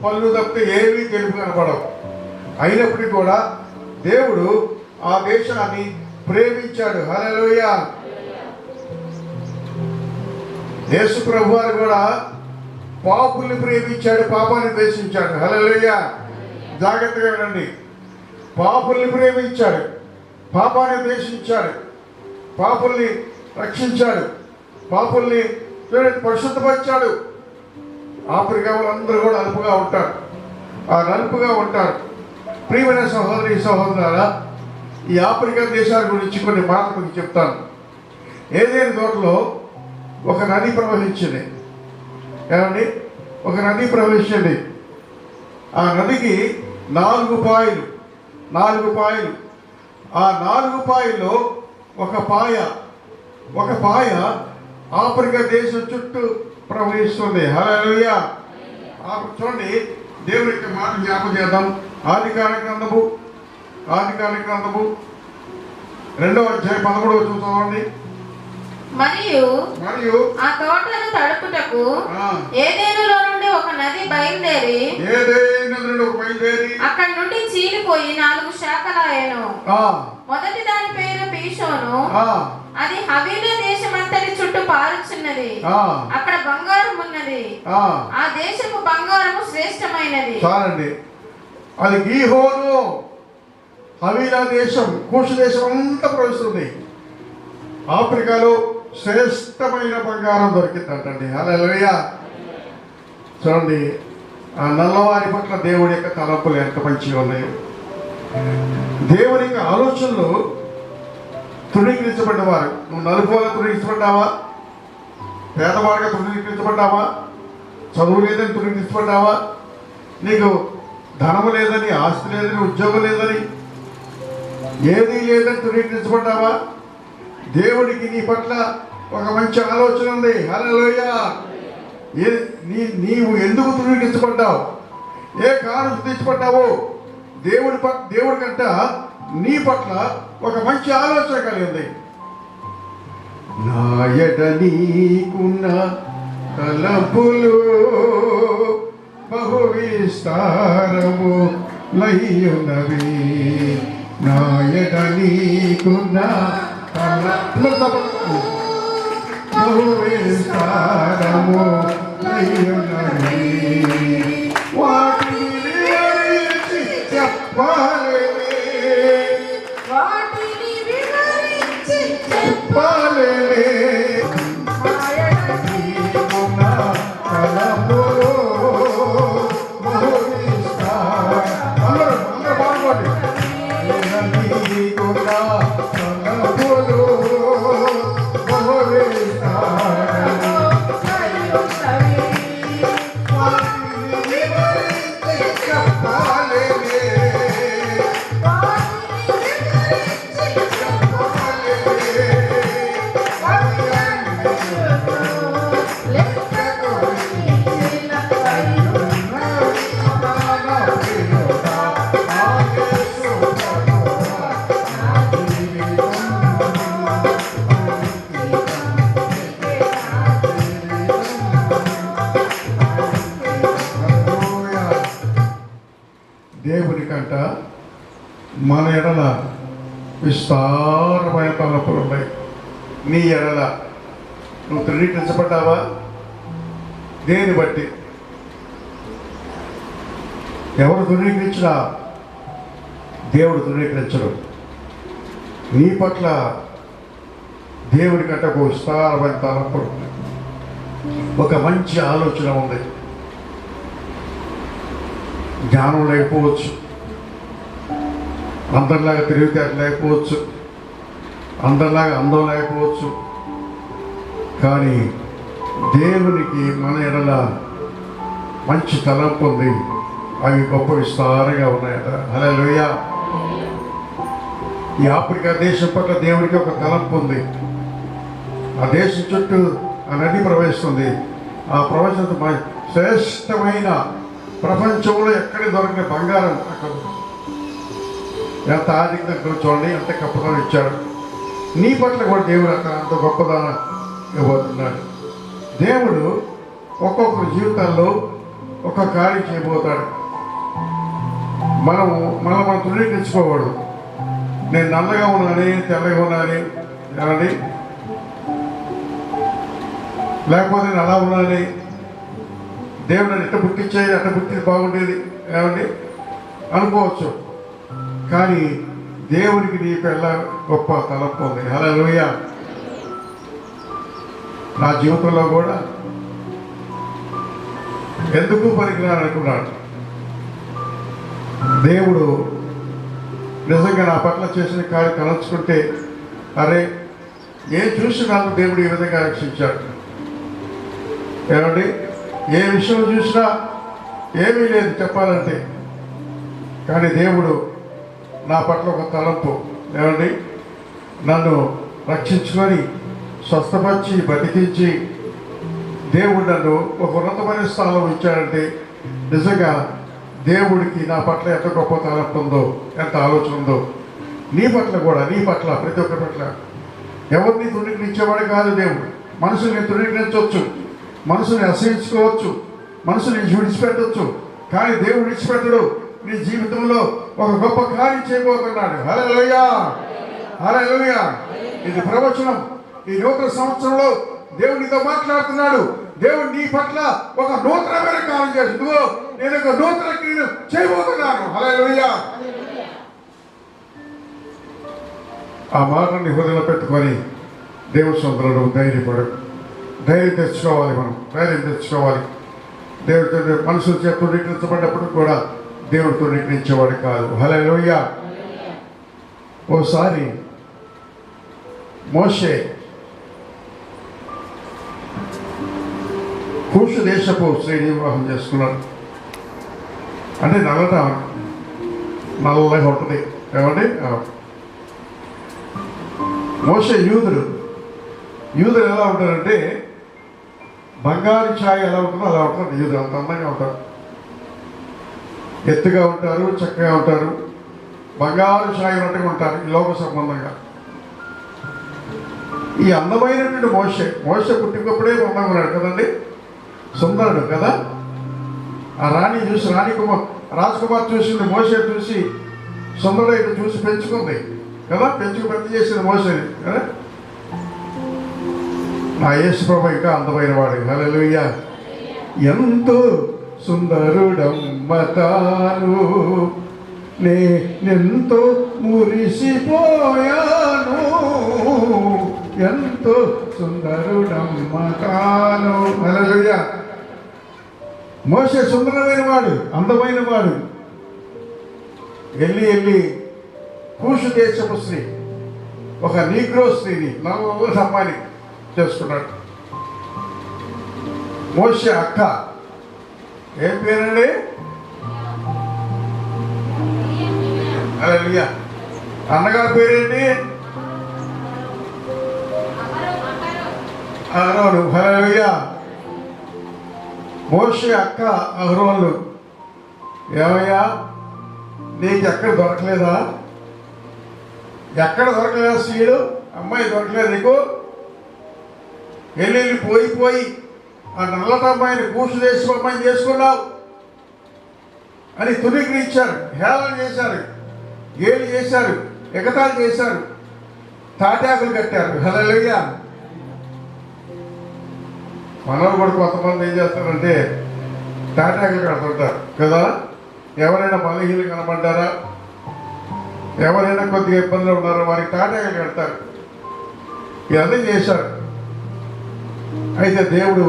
పళ్ళు తప్పితే ఏమీ తెలుపు కనపడవు. అయినప్పటికీ కూడా దేవుడు ఆ దేశాన్ని ప్రేమించాడు. హల్లెలూయా. యేసు ప్రభు వారు కూడా పాపుల్ని ప్రేమించాడు, పాపాన్ని ద్వేషించాడు. హల్లెలూయా. జాగ్రత్తగా వినండి. పాపుల్ని ప్రేమించాడు, పాపాన్ని ద్వేషించాడు, పాపుల్ని రక్షించాడు, పాపుల్ని పరిశుద్ధపరిచాడు. ఆఫ్రికా వాళ్ళందరూ కూడా నలుపుగా ఉంటారు. ఆ నలుపుగా ఉంటారు. ప్రియమైన సహోదరి సహోదరులారా, ఈ ఆఫ్రికా దేశాల గురించి కొన్ని మాటలు మీకు చెప్తాను. ఏదైనా తోటలో ఒక నది ప్రవహించింది. ఏమండి, ఒక నది ప్రవహించింది. ఆ నదికి 4 పాయలు. ఆ 4 పాయల్లో ఒక పాయ ఆఫ్రికా దేశం చుట్టూ ప్రవహిస్తుంది. హల్లెలూయా. చూడండి, దేవుని యొక్క మాట జ్ఞాపకం చేద్దాం. ఆదికాండ గ్రంథము 2వ అధ్యాయం 13వ చదవండి. మరియు ఆ తోటను తడుపుటకు ఏదెనులో నుండి ఒక నది బయలుదేరి అక్కడి నుండి చీలిపోయి 4 శాఖలాయెను. మొదటి దాని పేరు పీషోను. అది హవీలా దేశమంతటి చుట్టూ పారుచున్నది. అక్కడ బంగారం ఉన్నది. ఆ దేశపు బంగారము శ్రేష్టమైనది. చాలండి. అది గీహోను. హవీలా దేశం, కూషు దేశం అంతా ప్రవేశిస్తుంది. ఆఫ్రికాలో శ్రేష్టమైన బంగారం దొరికిందంటండి. హల్లెలూయా. చూడండి, ఆ నల్లవారి పట్ల దేవుడి యొక్క తలంపులు ఎంత మంచిగా ఉన్నాయో. దేవుని యొక్క ఆలోచనలు తృణీకరించబడ్డవారు. నువ్వు నలుపుగా తృణీకరించబడ్డావా? పేదవాడిగా తృణీకరించబడ్డావా? చదువు లేదని తృణీకరించబడ్డావా? నీకు ధనము లేదని, ఆస్తి లేదని, ఉద్యోగం లేదని, ఏదీ లేదని తృణీకరించబడ్డావా? దేవుడికి నీ పట్ల ఒక మంచి ఆలోచన ఉంది. హల్లెలూయా. నీవు ఎందుకు ధృవీకరించబడ్డావు, ఏ కారణం తెచ్చిపడ్డావో దేవుడి కంట నీ పట్ల ఒక మంచి ఆలోచన కలిగింది. నా ఎడ నీకున్న తలపులు బహు విస్తారము లయ్యున్నవి. నా ఎడ నీకున్న తలపులు బహు విస్తారము లయ్యున్నవి. వాటిని వివరించి చెప్పాలేనే, వాటిని వివరించి చెప్పాలేనే. నీకున్న తలపులు బహు విస్తారము. అందరూ బాగుపడి. నీకున్న తలపులు బహు విస్తారము. వాటిని వివరించి చెప్పాలేనే, దేవుని కంట మన ఎడల విస్తారమైన తలపులు ఉన్నాయి. నీ ఎడల నువ్వు ధృవీకరించబడ్డావా? దేని బట్టి? ఎవరు ధృవీకరించినా దేవుడు ధృవీకరించడు. నీ పట్ల దేవుడి కంట ఒక విస్తారమైన తలపులు ఉన్నాయి, ఒక మంచి ఆలోచన ఉంది. జ్ఞానం లేకపోవచ్చు, అందరిలాగా తెలివితేట లేకపోవచ్చు, అందరిలాగా అందం లేకపోవచ్చు, కానీ దేవునికి మన ఎడల మంచి తలంపు ఉంది. అవి గొప్ప విస్తారంగా ఉన్నాయట. హల్లెలూయా. ఈ ఆఫ్రికా దేశం పట్ల దేవునికి ఒక తలంపు ఉంది. ఆ దేశం చుట్టూ ఆ నది ప్రవహిస్తుంది. ఆ ప్రవహించిన శ్రేష్టమైన ప్రపంచంలో ఎక్కడ దొరికిన బంగారం అక్కడ ఎంత ఆధిక్యంగా చూడండి, ఎంత గొప్పదనం ఇచ్చాడు. నీ పట్ల కూడా దేవుడు అక్కడ అంత గొప్పదనం ఇవ్వబోతున్నాడు. దేవుడు ఒక్కొక్కరి జీవితాల్లో ఒక్కొక్క కార్యం చేయబోతాడు. మనం ధృవీకరించుకోకూడదు. నేను నల్లగా ఉన్నాను, తెల్లగా ఉన్నాను ఏమండి, లేకపోతే నేను అలా ఉన్నాను, దేవుడు నన్ను ఇట్ట పుట్టించేది, అట్ట పుట్టింది బాగుండేది ఏమండి అనుకోవచ్చు. కానీ దేవుడికి నీ పిల్ల గొప్ప తలంపు ఉంది. హల్లెలూయా. నా జీవితంలో కూడా ఎందుకు పనికిరాను అనుకున్నాడు. దేవుడు నిజంగా నా పట్ల చేసిన కార్యం తలంచుకుంటే, అరే ఏం చూసి నాకు దేవుడు ఈ విధంగా రక్షించాడు ఏమండి. ఏ విషయం చూసినా ఏమీ లేదు చెప్పాలంటే, కానీ దేవుడు నా పట్ల ఒక తలంపు ఏమండి, నన్ను రక్షించుకొని స్వస్థపరిచి బతికించి దేవుడు నన్ను ఒక ఉన్నతమైన స్థానంలో ఇచ్చాడంటే నిజంగా దేవుడికి నా పట్ల ఎంత గొప్ప తలంపు ఉందో, ఎంత ఆలోచన ఉందో. నీ పట్ల కూడా, నీ పట్ల ప్రతి ఒక్కరి పట్ల. ఎవరిని ధృవీకరించేవాడు కాదు దేవుడు. మనుషుల్ని ధృవీకరించవచ్చు, మనసుని అసహించుకోవచ్చు, మనసుని విడిచిపెట్టవచ్చు, కానీ దేవుడు విడిచిపెట్టడు. నీ జీవితంలో ఒక గొప్ప కార్యం చేయబోతున్నాడు. హల్లెలూయా, హల్లెలూయా. ఇది ప్రవచనం. ఈ నూతన సంవత్సరంలో దేవుడు నీతో మాట్లాడుతున్నాడు. దేవుడు నీ పట్ల ఒక నూతనమైన కార్యం చేస్తూ నేను ఒక నూతన క్రియ చేయబోతున్నాను. హల్లెలూయా. ఆ మాటని హృదయంలో పెట్టుకొని దేవుడి సొంతలో ధైర్యపడు. ధైర్యం తెచ్చుకోవాలి, మనం ధైర్యం తెచ్చుకోవాలి. దేవుడితో మనసు చేత ధృవీకరించబడినప్పుడు కూడా దేవుడితో ధృవీకరించేవాడు కాదు. హల్లెలూయా. ఓసారి మోషే కూషు దేశపు స్త్రీని వివాహం చేసుకున్నాడు. అంటే నల్లగా ఉంటుంది ఏమండి. మోషే యూదులు ఎలా ఉంటారంటే బంగారు ఛాయ ఎలా ఉంటుందో అలా ఉంటారు. నీరు అంత అందంగా ఉంటారు, ఎత్తుగా ఉంటారు, చక్కగా ఉంటారు, బంగారు ఛాయ ఉన్నట్టుగా ఉంటారు ఈ లోక సంబంధంగా. ఈ అందమైనటువంటి మోషే పుట్టినప్పుడే అందంగా ఉన్నాడు కదండి, సుందరుడు కదా. ఆ రాణి చూసి రాజకుమార్ చూసింది, మోషే చూసి సుందరుడు చూసి పెంచుకుంది కదా, పెంచుకు పెద్ద చేసింది మోషేని కదా. నా యేసు ప్రభు ఇంకా అందమైన వాడు. హల్లెలూయా. ఎంతో సుందరుడమ్మ తాను, నేనెంతో మురిసిపోయాను, ఎంతో సుందరుడమ్మ తాను. హల్లెలూయా. మోషే సుందరమైన వాడు, అందమైన వాడు. వెళ్ళి కూషు దేశపు స్త్రీ, ఒక నీగ్రో స్త్రీని 40 అమ్మాయిని చేసుకున్నాడు. మోషే అక్క ఏం పేరండి? హల్లెలూయా. అన్నగారి పేరేంటి? అహరోను. హల్లెలూయా. మోషే అక్క అహరోను. ఏమయ్యా నీకు ఎక్కడ దొరకలేదా? ఎక్కడ దొరకలేదా? స్త్రీలు అమ్మాయి దొరకలేదు నీకు? వెళ్ళి పోయి ఆ నల్లట అమ్మాయిని కూసు దేశం అమ్మాయిని చేసుకున్నావు అని తునీకరించారు, హేళన చేశారు, గేలి చేశారు, ఎగతాళి చేశారు, తాటాకులు కట్టారు. హల్లెలూయా. మనలు కూడా కొంతమంది ఏం చేస్తారంటే తాటాకులు కడుతుంటారు కదా. ఎవరైనా బలహీనలు కనబడ్డారా, ఎవరైనా కొద్దిగా ఇబ్బందులు ఉన్నారో వారికి తాటాకులు కడతారు. ఇవన్నీ చేశారు. అయితే దేవుడు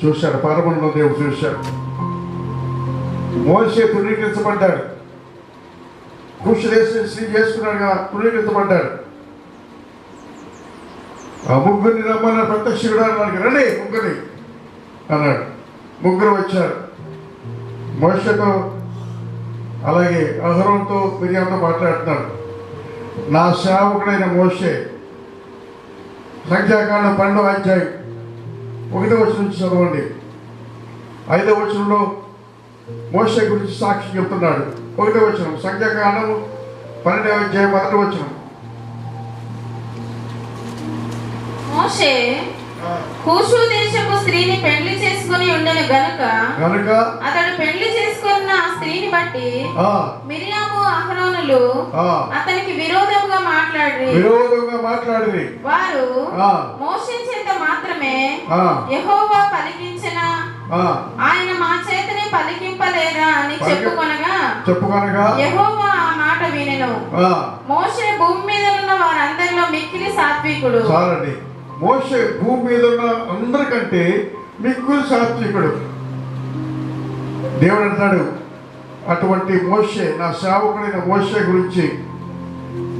చూశాడు, పరమంలో దేవుడు చూశాడు. మోషే తృణీకరించబడ్డాడు, కూషు దేశం స్త్రీ చేసుకున్నాడు కదా, తృణీకరించబడ్డాడు. ఆ ముగ్గురిని రమ్మన్నాడు, ప్రత్యక్షుడు అన్నాడు, రండి ముగ్గురిని అన్నాడు. ముగ్గురు వచ్చారు. మోషేతో అలాగే అహరోనుతో మిరియాముతో మాట్లాడుతున్నాడు. నా సేవకుడైన మోషే, సంఖ్యాకాండం 12వ అధ్యాయం 1వ వచనం నుంచి చదవండి. 5వ వచనంలో మోషే గురించి సాక్షి చెప్తున్నాడు. 1వ వచనం, సంఖ్యాకాండం 12వ అధ్యాయం 1వ వచనం. మోషే కూషు దేశపు స్త్రీని పెళ్లి చేసుకుని ఉండను గనుక అతడు పెళ్లి చేసుకున్న ఆ స్త్రీని బట్టి మిరియాము అహరోనులు అతనికి విరోధంగా మాట్లాడి వారు మోషే చేత మాత్రమే యెహోవా పలికించిన ఆయన మా చేతనే పలికింపలేదా అని చెప్పుకొనగా యెహోవా ఆ మాట వినెను. మోషే భూమి మీద ఉన్న వారందరిలో మిక్కిలి సాత్వికుడు. మోషే భూమి మీద ఉన్న అందరికంటే మిక్కులు సాత్వికుడు. దేవుడు అంటాడు, అటువంటి మోషే, నా సేవకుడైన మోషే గురించి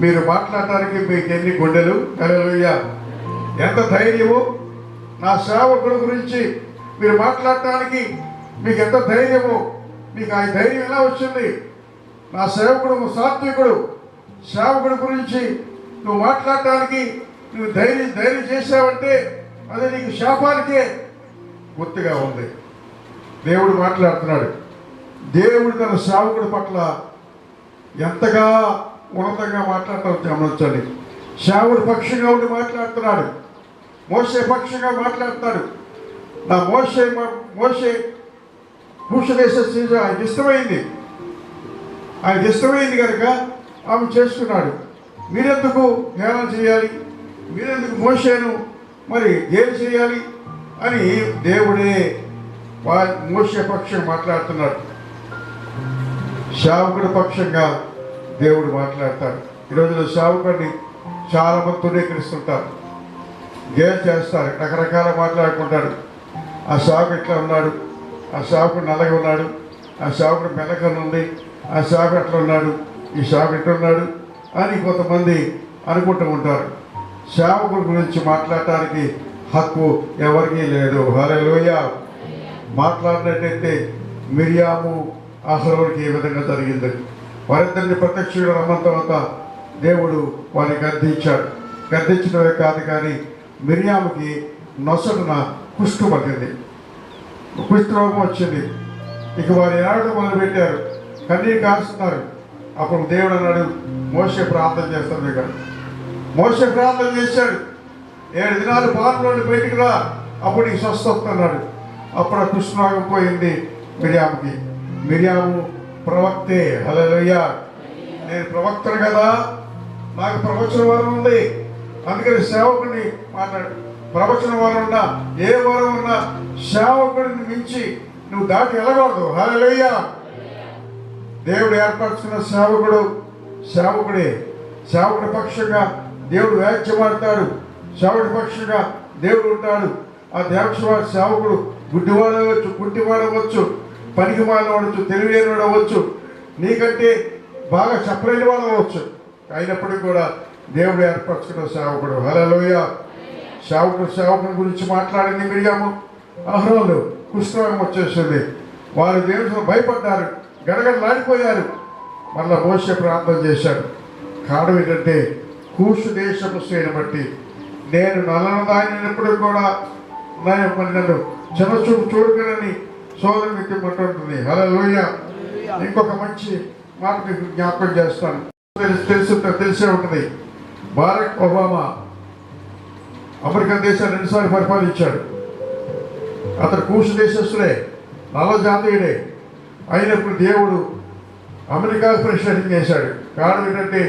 మీరు మాట్లాడటానికి మీకు ఎన్ని గుండెలు. హల్లెలూయా. ఎంత ధైర్యము! నా సేవకుడు గురించి మీరు మాట్లాడటానికి మీకు ఎంత ధైర్యము! మీకు ఆ ధైర్యం ఎలా వచ్చింది? నా సేవకుడు సాత్వికుడు, సేవకుడు గురించి నువ్వు మాట్లాడటానికి నువ్వు ధైర్యం చేసావంటే అది నీకు శాపానికే గుర్తుగా ఉంది. దేవుడు మాట్లాడుతున్నాడు. దేవుడు తన సేవకుడి పట్ల ఎంతగా ఉన్నతంగా మాట్లాడటం గమనించండి. సేవకుడు పక్షంగా ఉండి మాట్లాడుతున్నాడు, మోషే పక్షంగా మాట్లాడుతున్నాడు. నా మోషే కూషు దేశ స్త్రీ ఆయనకి ఇష్టమైంది కనుక ఆమె చేసుకున్నాడు. మీరెందుకు హేళన చేయాలి, మీరెందుకు మోషేను మరి గేలి చేయాలి అని దేవుడే మోషే పక్షం మాట్లాడుతున్నాడు. సేవకుడి పక్షంగా దేవుడు మాట్లాడతాడు. ఈరోజులో సేవకుడిని చాలామంది తృణీకరిస్తుంటారు, గేలి చేస్తారు, రకరకాల మాట్లాడుకుంటాడు. ఆ సేవకుడు ఇట్లా ఉన్నాడు, ఆ సేవకుడు నల్లగా ఉన్నాడు, ఆ సేవకుడు మెల్లకన్ను ఉంది, ఆ సేవకుడు అట్లా ఉన్నాడు, ఈ సేవకుడు ఇట్లా ఉన్నాడు అని కొంతమంది అనుకుంటూ ఉంటారు. సేవకుడి గురించి మాట్లాడటానికి హక్కు ఎవరికీ లేదు. హల్లెలూయా. మాట్లాడినట్టయితే మిరియాము అహరోనుకి ఏ విధంగా జరిగింది. వారిద్దరిని ప్రత్యక్షుడు రమ్మన్న తర్వాత దేవుడు వారిని గద్దించాడు. గద్దించడమే కాదు కానీ మిరియాముకి నొసటున కుష్టు పట్టింది, కుష్ఠరోగం వచ్చింది. ఇక వారు ఏడవడం మొదలుపెట్టారు, కన్నీరు కాస్తున్నారు. అప్పుడు దేవుడు అన్నాడు, మోషే ప్రార్థన చేస్తాడు. ఇక మోషే ప్రార్థన చేశాడు, 7 దినాలు బాలులోని బయటికి రా, అప్పుడు నీకు స్వస్థత అన్నాడు. అప్పుడు ఆ కుష్ఠరోగం పోయింది మిరియాముకి. మిరియాము ప్రవక్తే. హల్లెలూయా. నేను ప్రవక్తను కదా, నాకు ప్రవచన వరం ఉంది, అందుకని సేవకుడిని మాట్లాడు. ప్రవచన వరం ఉన్నా, ఏ వరం ఉన్నా సేవకుడిని మించి నువ్వు దాటి వెళ్ళకూడదు. హల్లెలూయా. దేవుడు ఏర్పరచుకున్న సేవకుడే. సేవకుడి పక్షంగా దేవుడు వ్యాఖ్యమాడతాడు, సేవకుడి పక్షంగా దేవుడు ఉంటాడు. ఆ దేవక్షవాడు సేవకుడు గుడ్డివాడవచ్చు, కుంటివాడవచ్చు, పనికి మానవచ్చు, తెలివైన వాడవచ్చు, నీకంటే బాగా చెప్పలేని వాడు అవ్వచ్చు. అయినప్పటికీ కూడా దేవుడు ఏర్పరచుకున్న సేవకుడు. హల్లెలూయా. సేవకుని గురించి మాట్లాడింది మిరియాము. అహరోను కుష్ఠరోగం వచ్చేసింది. వారు దేవుడు భయపడ్డారు, గడగడలాడిపోయారు. మళ్ళా మోషే ప్రార్థన చేశాడు. కారణం ఏంటంటే కూషు దేశపు శ్రేణి బట్టి నేను నల్లను దానినప్పుడు కూడా నన్ను చిన్నచూపు చూడకనని సోదరుని తిమ్మంటుంది. హల్లెలూయా. ఇంకొక మంచి మాట మీకు జ్ఞాపకం చేస్తాను, తెలిసే ఉంటుంది. బారక్ ఒబామా అమెరికా దేశాన్ని 2 సార్లు పరిపాలించాడు. అతను కూషు దేశస్తుడే, నల్ల జాతీయుడే. అయినప్పుడు దేవుడు అమెరికాకు ప్రెసిడెంట్ చేశాడు. కారణం ఏంటంటే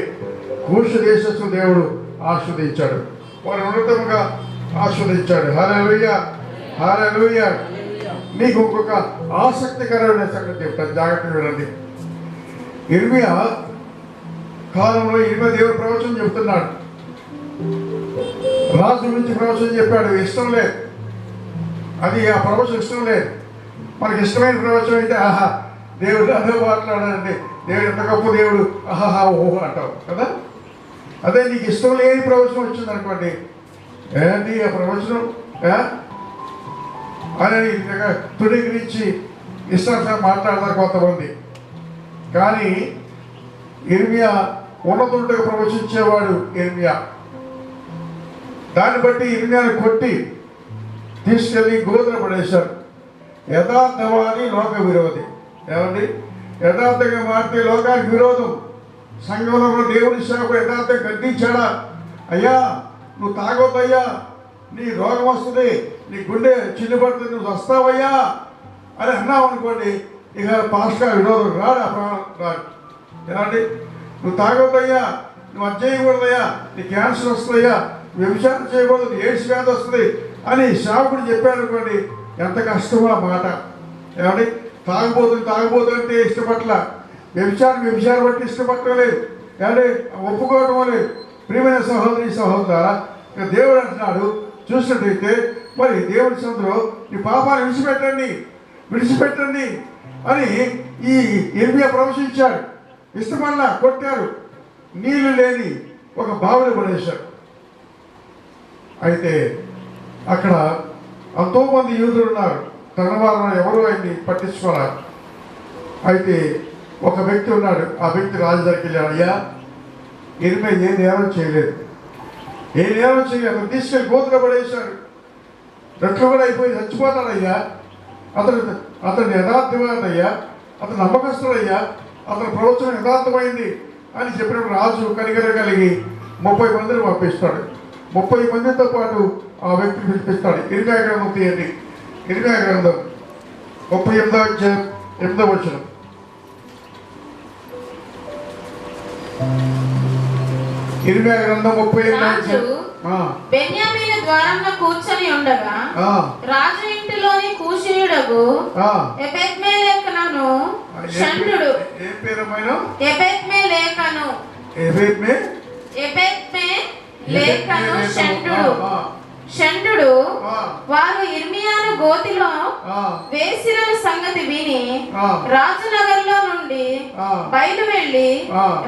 కూషు దేశస్తులు దేవుడు ఆస్వాదించాడు, వారు ఉన్నతంగా ఆస్వాదించాడు. హల్లెలూయా. హల్లెలూయా. మీకు ఇంకొక ఆసక్తికరమైన సంగతి చెప్తాను, జాగ్రత్తగా వినండి. ఇర్మియా కాలంలో ఇర్మియా దేవుడు ప్రవచనం చెప్తున్నాడు. రాజు గురించి ప్రవచనం చెప్పాడు, ఇష్టం లేదు, అది ఆ ప్రవచనం ఇష్టం లేదు. మనకి ఇష్టమైన ప్రవచనం అయితే ఆహా దేవుడు అదే మాట్లాడాలండి, దేవుడు ఎంత గొప్ప దేవుడు, ఆహా ఓహో అంటావు కదా. అదే నీకు ఇష్టం లేని ప్రవచనం వచ్చింది అనుకోండి, ఏంటి ఆ ప్రవచనం అని తృణీకరించి ఇష్టానుసారం మాట్లాడతారు కొంతమంది. కానీ ఇర్మియా ఉన్నతుడిగా ప్రవచించేవాడు ఇర్మియా. దాన్ని బట్టి ఇర్మియాను కొట్టి తీసుకెళ్ళి గోధుల పడేశారు. యథార్థవాది లోక విరోధి. ఏమండి, యథార్థంగా మారితే లోకానికి విరోధం. సంఘంలో దేవుని సేవకు యథార్థం గద్దించాడా, అయ్యా నువ్వు తాగొద్దయ్యా, నీ రోగం వస్తుంది, నీ గుండె చిన్నపడుతుంది, నువ్వు వస్తావయ్యా అని అన్నావు అనుకోండి, ఇక పాస్టర్ విరోధం రాడు. రాడు. ఏమండి, నువ్వు తాగొద్దయ్యా, నువ్వు అది చేయకూడదయ్యా, నీ క్యాన్సర్ వస్తుందయ్యా, వ్యభిచారం చేయకూడదు, ఎయిడ్స్ వ్యాధి వస్తుంది అని సేవకుడు చెప్పాడు అనుకోండి, ఎంత కష్టమో ఆ మాట. ఏమండి, తాగబోతు అంటే ఇష్టపట్ల, వ్యభిచారం బట్టి ఇష్టపట్టలేదు, ఏమంటే ఒప్పుకోవటం లేదు. ప్రియమైన సహోదరులారా, దేవుడు అంటున్నాడు చూసినట్టయితే, మరి దేవుడి సందులో ఈ పాపాన్ని విడిచిపెట్టండి అని ఈ ఇర్మియా ప్రవచించాడు. ఇష్టమల్లా కొట్టారు, నీళ్లు లేని ఒక బావిని పడేశారు. అయితే అక్కడ ఎంతోమంది యూదులు ఉన్నారు, తన వారిని ఎవరు ఆయన్ని పట్టించుకోవాలి. అయితే ఒక వ్యక్తి ఉన్నాడు, ఆ వ్యక్తి రాజు దగ్గరికి వెళ్ళాడు, అయ్యా ఇర్మియా ఏ నేరం చేయలేదు, అతను తీసుకెళ్ళి గోతులో పడేశాడు, రెట్లు కూడా అయిపోయి చచ్చిపోతాడయ్యా, అతను యథార్థమైనదయ్యా, అతను నమ్మకస్తుడయ్యా, అతని ప్రవచనం యథార్థమైంది అని చెప్పినప్పుడు రాజు కనికరం కలిగి 30 మందిని పంపిస్తాడు. 30 మందితో పాటు ఆ వ్యక్తిని పిలిపిస్తాడు. ఇర్మియా గ్రంథం తీయండి. ఇర్మియా గ్రంథం 38వ అధ్యాయం 8వ వచనం. ఇర్మియా గ్రంథం 38 బెన్యామీను ద్వారంలో కూర్చొని ఉండగా రాజు ఇంటిలోని కూషీయుడగు ఎబెద్మెలెకును షండుడు. ఏ పేరమైన? ఎబెద్మెలెకును షండుడు వారు ఇర్మియాను గోతిలో వేసిన సంగతి విని రాజునగర్లో నుండి బయలు వెళ్లి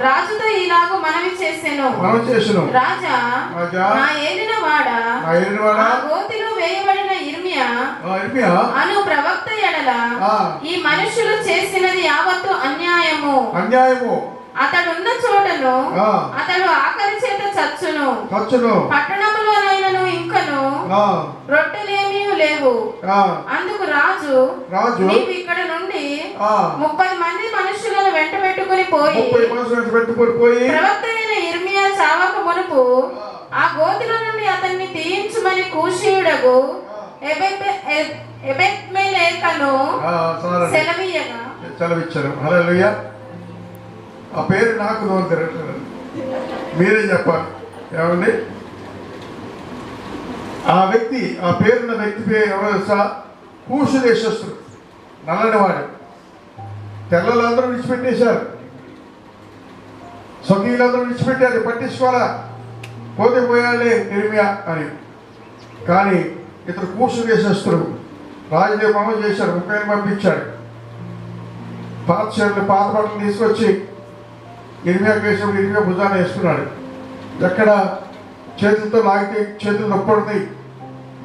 రాజుతో ఇలాగ మనవి చేసెను, రాజా నా ఏలిన వాడా, ఆ గోతిలో వేయబడిన ఇర్మియా అను ప్రవక్త ఎడల ఈ మనుషులు చేసినది యావత్తు అన్యాయము. అతడున్న చోటను అతడు ఆకలి చేత చచ్చును, పట్టణములోనైనను ఇంకను రొట్టె చెయ్యవు. అందుకు రాజు నీవు ఇక్కడ నుండి 30 మంది మనుషులను వెంట పెట్టుకుని పోయి ప్రవక్తైన యిర్మీయా చావక మునుపు ఆ గోతిలో నుండి అతన్ని తీయించుమని కూషీయుడగు ఎబెద్మెలెకును సెలవిచ్చారు. హల్లెలూయా. ఆ పేరు నాకు నోరు తిరగట్లేదు, మీరే చెప్పాలి. ఏమండి ఆ వ్యక్తి, ఆ పేరున్న వ్యక్తి పేరు ఎవరో తెలుసా? కూషు దేశస్తుడు, నల్లనివాడు. తెల్లలందరూ విడిచిపెట్టేశారు, స్వకీయులందరూ విడిచిపెట్టారు, పట్టించుకోవాలా, పోతే పోయాలే ఇర్మియా అని. కానీ ఇతడు కూషు దేశస్తుడు. రాజుదేవ అమలు చేశాడు, 30 పంపించాడు. పాత షర్ట్లు, పాత బట్టలు తీసుకొచ్చి ఇర్మియా వేసినప్పుడు ఇర్మియా భుజాన్ని వేసుకున్నాడు. ఎక్కడ చేతులతో లాగితే చేతులు నొప్పడుతాయి,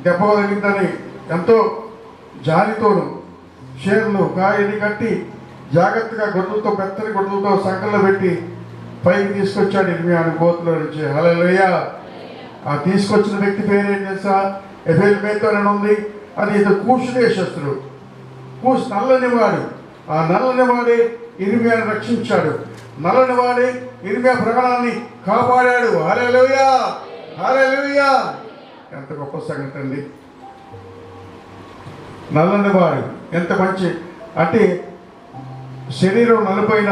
దెబ్బ తగిలిందని ఎంతో జాలితోను షేర్లు గాయని కట్టి జాగ్రత్తగా గొడ్డలతో, మెత్తని గొడ్డలతో సంకల్లో పెట్టి పైకి తీసుకొచ్చాడు ఇర్మియా గోతులో నుంచి. హల్లెలూయా. ఆ తీసుకొచ్చిన వ్యక్తి పేరేం తెలుసా? ఎబెద్మెలెకు అని ఉంది. అది ఇతడు కూషు దేశస్తుడు, కూషు నల్లనివాడు. ఆ నల్లనివాడే ఇర్మియాను రక్షించాడు, నల్లనివాడే ఇర్మియా ప్రాణాన్ని కాపాడాడు. హల్లెలూయా, హల్లెలూయా. ఎంత గొప్ప సంగతి అండి. నల్లనివాడు ఎంత మంచి అంటే శరీరం నలుపైన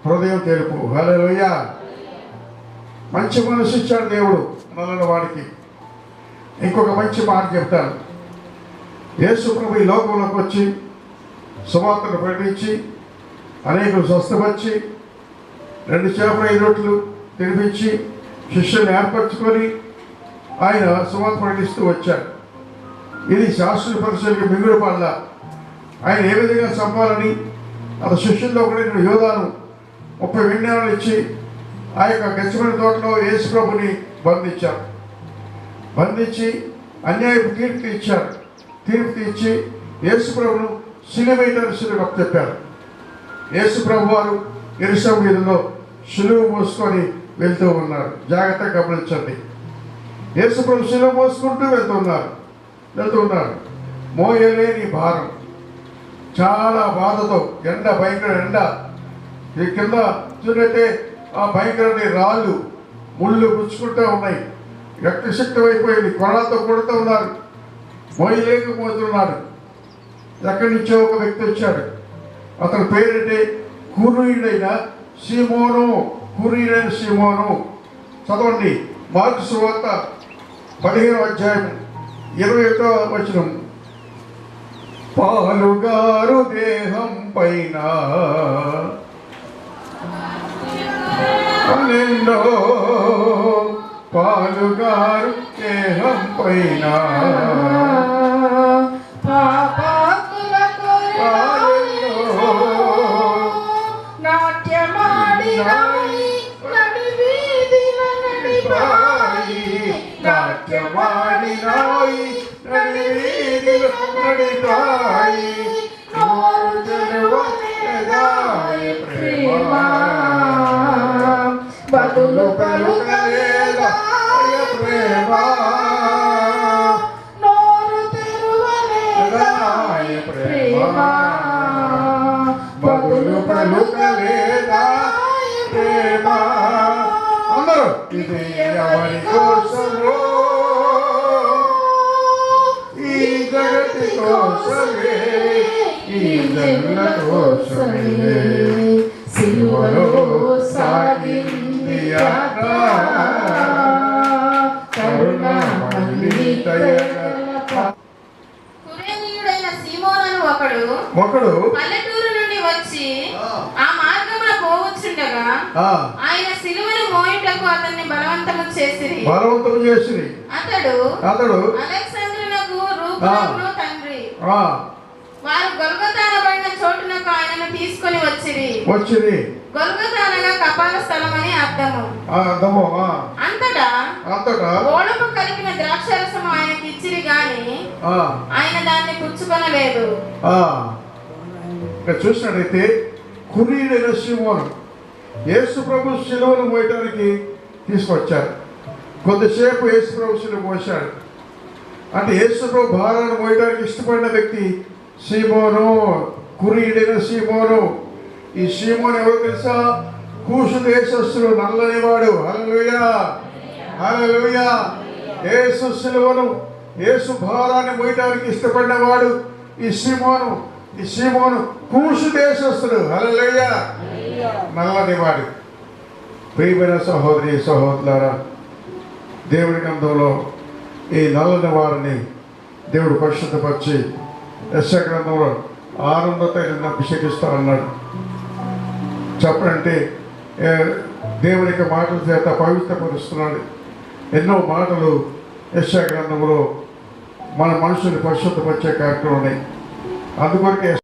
హృదయం తెలుపు. హల్లెలూయా. మంచి మనసు ఇచ్చాడు దేవుడు నల్లనివాడికి. ఇంకొక మంచి మాట చెప్తాను. యేసు ప్రభు ఈ లోకంలోకి వచ్చి సువార్తను ప్రకటించి అనేకులు స్వస్థపరిచి 2 చేపల 5 రొట్టెలు తినిపించి శిష్యుల్ని ఏర్పరచుకొని ఆయన సువార్త ప్రకటిస్తూ వచ్చాడు. ఇది శాస్త్రుల పరిశీలనకి మింగుడు పడల. ఆయన ఏ విధంగా చంపాలని అతని శిష్యుల్లో ఒకటి యోధాను 30 వెండినాలు ఇచ్చి ఆ యొక్క గెత్సేమనే తోటలో యేసు ప్రభుని బంధించి అన్యాయపు తీర్పు ఇచ్చారు. తీర్పు ఇచ్చి యేసు ప్రభును సిలువ వేయడానికి చెప్పారు. యేసు ప్రభు వారు యెరూషలేము వీధుల్లో సిలువ మోసుకొని వెళ్తూ ఉన్నారు. జాగ్రత్తగా గమనించండి. యేసు ప్రభు సిలువ మోసుకుంటూ వెళ్తున్నారు. మోయలేని భారం, చాలా బాధతో, ఎండ, భయంకర ఎండ. ఈ కింద చూడంటే ఆ భయంకరమైన రాళ్ళు, ముళ్ళు గుచ్చుకుంటూ ఉన్నాయి. రక్తశక్తి అయిపోయింది, కొరలతో కొడుతూ ఉన్నారు, మోయలేకపోతున్నాడు. ఎక్కడి నుంచో ఒక వ్యక్తి వచ్చాడు. అతని పేరంటే కురీయుడైన సీమోను. చదవండి మార్కు సువార్త 15వ అధ్యాయం 21వ వచనం. పాలుగారు దేహం పైన పన్నెండో పాలుగారు దేహం పైన బదులు పలుకలేదా ప్రేమ, నోరు తెరువలేదా ప్రేమ, బదులు పలుకలేదా ప్రేమ. అందరూ ఇది ఎవరి కోసమో, ఈ జగతి కోసమే, ఈ జనుల కోసమే సిలువలో సాగింది యాత్ర, కురేనీయుడైన సీమోను ఒకడు పల్లెటూరు నుండి వచ్చి ఆ మార్గమున పోవచ్చుండగా ఆయన సిలువను మోయుటకు అతన్ని బలవంతము చేసిరి. అతడు అలెగ్జాంద్రునకు రూపునకు తండ్రి. వారు గొల్గొతా అనబడిన చోటునకు ఆయనను తీసుకొని వచ్చిరి. గొల్గొతా అనగా కపాల స్థలం అని అర్థము. అంతటా ఓడము కలిపిన ద్రాక్షరసము ఆయనకి ఇచ్చిరి గాని ఆయన దాన్ని పుచ్చుకొనలేదు. చూసినట్టయితే కురీయుడైన సీమోను యేసు ప్రభు శిలువను మోయటానికి తీసుకొచ్చారు. కొద్దిసేపు యేసు ప్రభు శిలువ మోశాడు. అంటే యేసుతో భారాన్ని మోయడానికి ఇష్టపడిన వ్యక్తి సీమోను, కురీడైన సీమోను. ఈ సీమోను ఎవరు తెలుసా? కూషు దేశస్థుడు, నల్లనివాడు. హల్లెలూయా, హల్లెలూయా. యేసు సిలువను, యేసు భారాన్ని మోయడానికి ఇష్టపడిన వాడు ఈ సీమోను. ఈ సీమోను కూషు దేశస్థుడు. హల్లెలూయా, నల్లనివాడు. ప్రియమైన సహోదరి సహోదరులారా, దేవుడి గ్రంథంలో ఈ నల్లని వారిని దేవుడు పరిశుద్ధపరిచి యెషయా గ్రంథంలో 600 తైలంతో అభిషేకిస్తా అన్నాడు. చెప్పంటే దేవుని యొక్క మాటల చేత పవిత్రపరుస్తున్నాడు. ఎన్నో మాటలు యెషయా గ్రంథంలో మన మనుషుని పరిశుద్ధపరిచే కార్యక్రమం ఉన్నాయి. అందుకొరకే